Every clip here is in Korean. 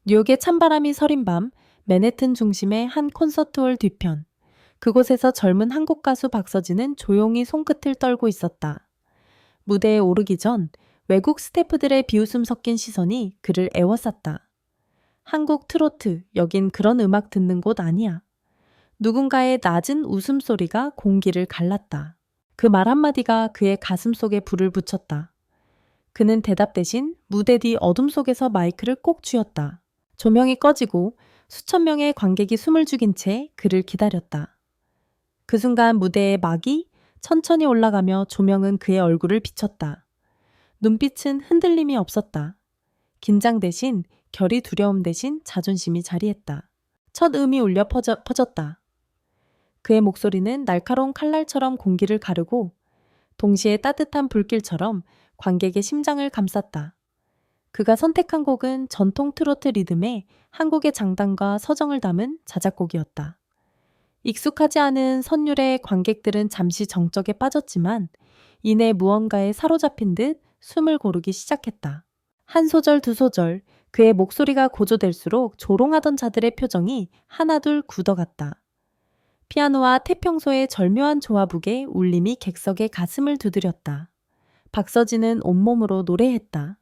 뉴욕의 찬바람이 서린 밤, 맨해튼 중심의 한 콘서트홀 뒤편. 그곳에서 젊은 한국 가수 박서진은 조용히 손끝을 떨고 있었다. 무대에 오르기 전 외국 스태프들의 비웃음 섞인 시선이 그를 애워쌌다. 한국 트로트, 여긴 그런 음악 듣는 곳 아니야. 누군가의 낮은 웃음소리가 공기를 갈랐다. 그 말 한마디가 그의 가슴 속에 불을 붙였다. 그는 대답 대신 무대 뒤 어둠 속에서 마이크를 꼭 쥐었다. 조명이 꺼지고 수천 명의 관객이 숨을 죽인 채 그를 기다렸다. 그 순간 무대의 막이 천천히 올라가며 조명은 그의 얼굴을 비췄다. 눈빛은 흔들림이 없었다. 긴장 대신 결이 두려움 대신 자존심이 자리했다. 첫 음이 울려 퍼졌다. 그의 목소리는 날카로운 칼날처럼 공기를 가르고 동시에 따뜻한 불길처럼 관객의 심장을 감쌌다. 그가 선택한 곡은 전통 트로트 리듬에 한국의 장단과 서정을 담은 자작곡이었다. 익숙하지 않은 선율에 관객들은 잠시 정적에 빠졌지만 이내 무언가에 사로잡힌 듯 숨을 고르기 시작했다. 한 소절 두 소절 그의 목소리가 고조될수록 조롱하던 자들의 표정이 하나둘 굳어갔다. 피아노와 태평소의 절묘한 조화북에 울림이 객석의 가슴을 두드렸다. 박서진은 온몸으로 노래했다.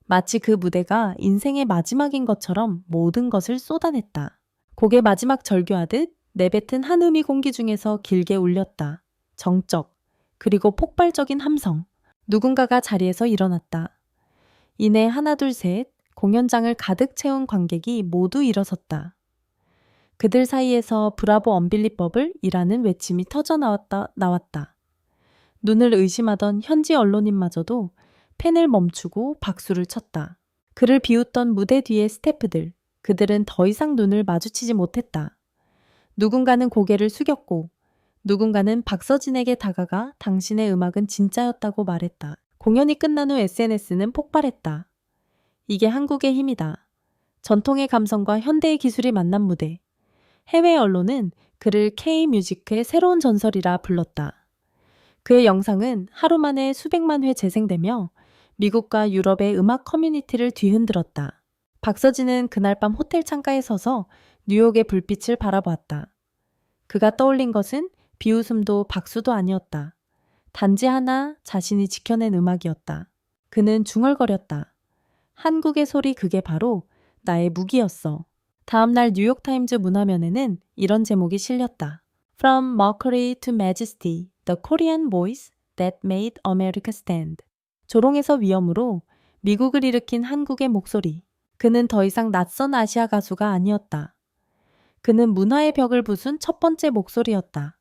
마치 그 무대가 인생의 마지막인 것처럼 모든 것을 쏟아냈다. 곡의 마지막 절규하듯 내뱉은 한음이 공기 중에서 길게 울렸다. 정적, 그리고 폭발적인 함성. 누군가가 자리에서 일어났다. 이내 하나 둘 셋 공연장을 가득 채운 관객이 모두 일어섰다. 그들 사이에서 브라보 언빌리버블 이라는 외침이 터져 나왔다. 눈을 의심하던 현지 언론인마저도 펜을 멈추고 박수를 쳤다. 그를 비웃던 무대 뒤의 스태프들, 그들은 더 이상 눈을 마주치지 못했다. 누군가는 고개를 숙였고 누군가는 박서진에게 다가가 당신의 음악은 진짜였다고 말했다. 공연이 끝난 후 SNS는 폭발했다. 이게 한국의 힘이다. 전통의 감성과 현대의 기술이 만난 무대. 해외 언론은 그를 K-뮤지크의 새로운 전설이라 불렀다. 그의 영상은 하루 만에 수백만 회 재생되며 미국과 유럽의 음악 커뮤니티를 뒤흔들었다. 박서진은 그날 밤 호텔 창가에 서서 뉴욕의 불빛을 바라보았다. 그가 떠올린 것은 비웃음도 박수도 아니었다. 단지 하나 자신이 지켜낸 음악이었다. 그는 중얼거렸다. 한국의 소리 그게 바로 나의 무기였어. 다음날 뉴욕타임즈 문화면에는 이런 제목이 실렸다. From Mockery to Majesty, the Korean voice that made America stand. 조롱에서 위엄으로 미국을 일으킨 한국의 목소리. 그는 더 이상 낯선 아시아 가수가 아니었다. 그는 문화의 벽을 부순 첫 번째 목소리였다.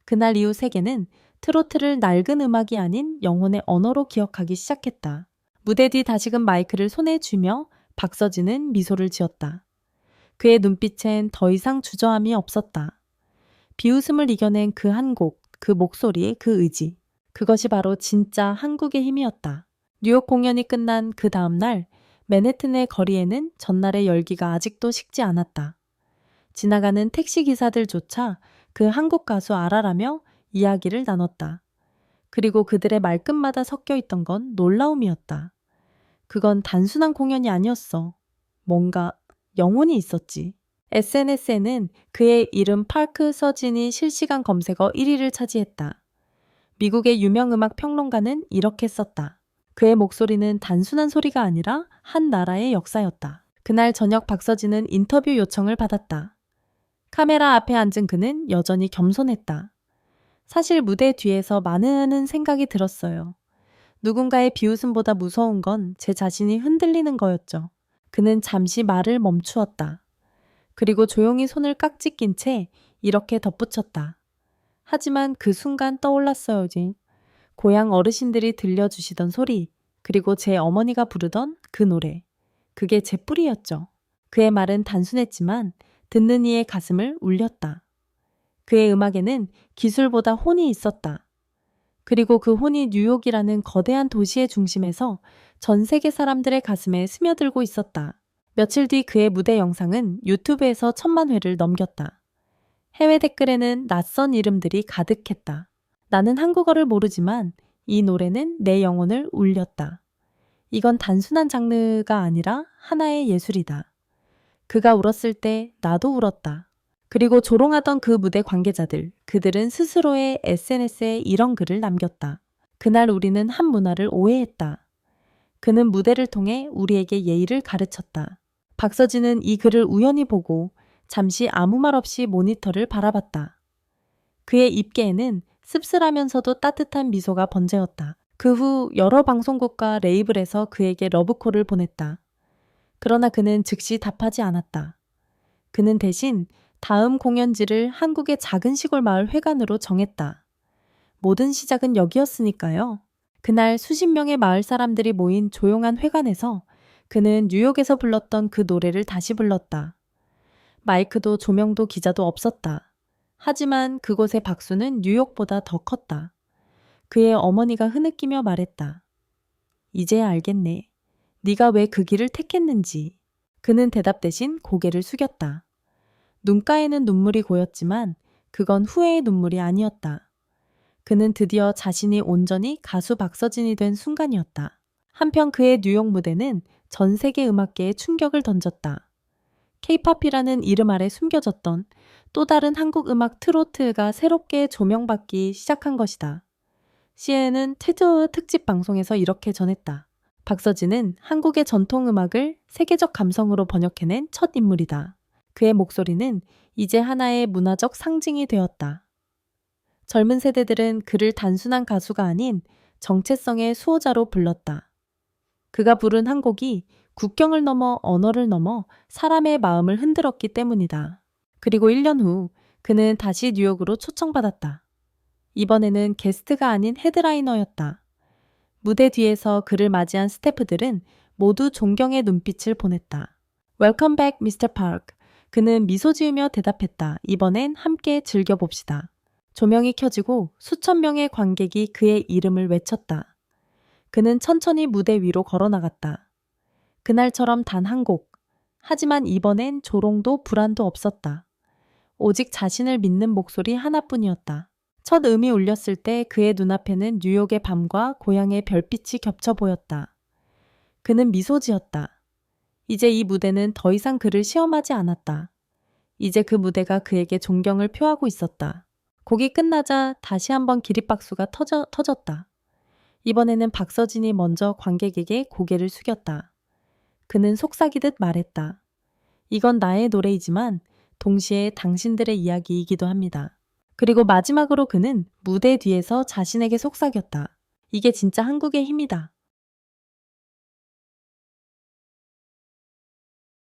그날 이후 세계는 트로트를 낡은 음악이 아닌 영혼의 언어로 기억하기 시작했다. 무대 뒤 다시금 마이크를 손에 쥐며 박서진은 미소를 지었다. 그의 눈빛엔 더 이상 주저함이 없었다. 비웃음을 이겨낸 그 한 곡, 그 목소리의 그 의지. 그것이 바로 진짜 한국의 힘이었다. 뉴욕 공연이 끝난 그 다음 날 맨해튼의 거리에는 전날의 열기가 아직도 식지 않았다. 지나가는 택시 기사들조차 그 한국 가수 알아라며 이야기를 나눴다. 그리고 그들의 말끝마다 섞여 있던 건 놀라움이었다. 그건 단순한 공연이 아니었어. 뭔가 영혼이 있었지. SNS에는 그의 이름 파크 서진이 실시간 검색어 1위를 차지했다. 미국의 유명 음악 평론가는 이렇게 썼다. 그의 목소리는 단순한 소리가 아니라 한 나라의 역사였다. 그날 저녁 박서진은 인터뷰 요청을 받았다. 카메라 앞에 앉은 그는 여전히 겸손했다. 사실 무대 뒤에서 많은 생각이 들었어요. 누군가의 비웃음보다 무서운 건 제 자신이 흔들리는 거였죠. 그는 잠시 말을 멈추었다. 그리고 조용히 손을 깍지 낀 채 이렇게 덧붙였다. 하지만 그 순간 떠올랐어요. 고향 어르신들이 들려주시던 소리, 그리고 제 어머니가 부르던 그 노래. 그게 제 뿌리였죠. 그의 말은 단순했지만 듣는 이의 가슴을 울렸다. 그의 음악에는 기술보다 혼이 있었다. 그리고 그 혼이 뉴욕이라는 거대한 도시의 중심에서 전 세계 사람들의 가슴에 스며들고 있었다. 며칠 뒤 그의 무대 영상은 유튜브에서 1000만 회를 넘겼다. 해외 댓글에는 낯선 이름들이 가득했다. 나는 한국어를 모르지만 이 노래는 내 영혼을 울렸다. 이건 단순한 장르가 아니라 하나의 예술이다. 그가 울었을 때 나도 울었다. 그리고 조롱하던 그 무대 관계자들, 그들은 스스로의 SNS에 이런 글을 남겼다. 그날 우리는 한 문화를 오해했다. 그는 무대를 통해 우리에게 예의를 가르쳤다. 박서진은 이 글을 우연히 보고 잠시 아무 말 없이 모니터를 바라봤다. 그의 입계에는 씁쓸하면서도 따뜻한 미소가 번져었다. 그 후 여러 방송국과 레이블에서 그에게 러브콜을 보냈다. 그러나 그는 즉시 답하지 않았다. 그는 대신 다음 공연지를 한국의 작은 시골 마을 회관으로 정했다. 모든 시작은 여기였으니까요. 그날 수십 명의 마을 사람들이 모인 조용한 회관에서 그는 뉴욕에서 불렀던 그 노래를 다시 불렀다. 마이크도 조명도 기자도 없었다. 하지만 그곳의 박수는 뉴욕보다 더 컸다. 그의 어머니가 흐느끼며 말했다. 이제야 알겠네. 네가 왜 그 길을 택했는지. 그는 대답 대신 고개를 숙였다. 눈가에는 눈물이 고였지만 그건 후회의 눈물이 아니었다. 그는 드디어 자신이 온전히 가수 박서진이 된 순간이었다. 한편 그의 뉴욕 무대는 전 세계 음악계에 충격을 던졌다. K-팝이라는 이름 아래 숨겨졌던 또 다른 한국 음악 트로트가 새롭게 조명받기 시작한 것이다. CNN은 테드 특집 방송에서 이렇게 전했다. 박서진은 한국의 전통 음악을 세계적 감성으로 번역해낸 첫 인물이다. 그의 목소리는 이제 하나의 문화적 상징이 되었다. 젊은 세대들은 그를 단순한 가수가 아닌 정체성의 수호자로 불렀다. 그가 부른 한 곡이 국경을 넘어 언어를 넘어 사람의 마음을 흔들었기 때문이다. 그리고 1년 후 그는 다시 뉴욕으로 초청받았다. 이번에는 게스트가 아닌 헤드라이너였다. 무대 뒤에서 그를 맞이한 스태프들은 모두 존경의 눈빛을 보냈다. Welcome back, Mr. Park. 그는 미소 지으며 대답했다. 이번엔 함께 즐겨봅시다. 조명이 켜지고 수천 명의 관객이 그의 이름을 외쳤다. 그는 천천히 무대 위로 걸어나갔다. 그날처럼 단 한 곡. 하지만 이번엔 조롱도 불안도 없었다. 오직 자신을 믿는 목소리 하나뿐이었다. 첫 음이 울렸을 때 그의 눈앞에는 뉴욕의 밤과 고향의 별빛이 겹쳐 보였다. 그는 미소 지었다. 이제 이 무대는 더 이상 그를 시험하지 않았다. 이제 그 무대가 그에게 존경을 표하고 있었다. 곡이 끝나자 다시 한번 기립박수가 터졌다. 이번에는 박서진이 먼저 관객에게 고개를 숙였다. 그는 속삭이듯 말했다. 이건 나의 노래이지만 동시에 당신들의 이야기이기도 합니다. 그리고 마지막으로 그는 무대 뒤에서 자신에게 속삭였다. 이게 진짜 한국의 힘이다.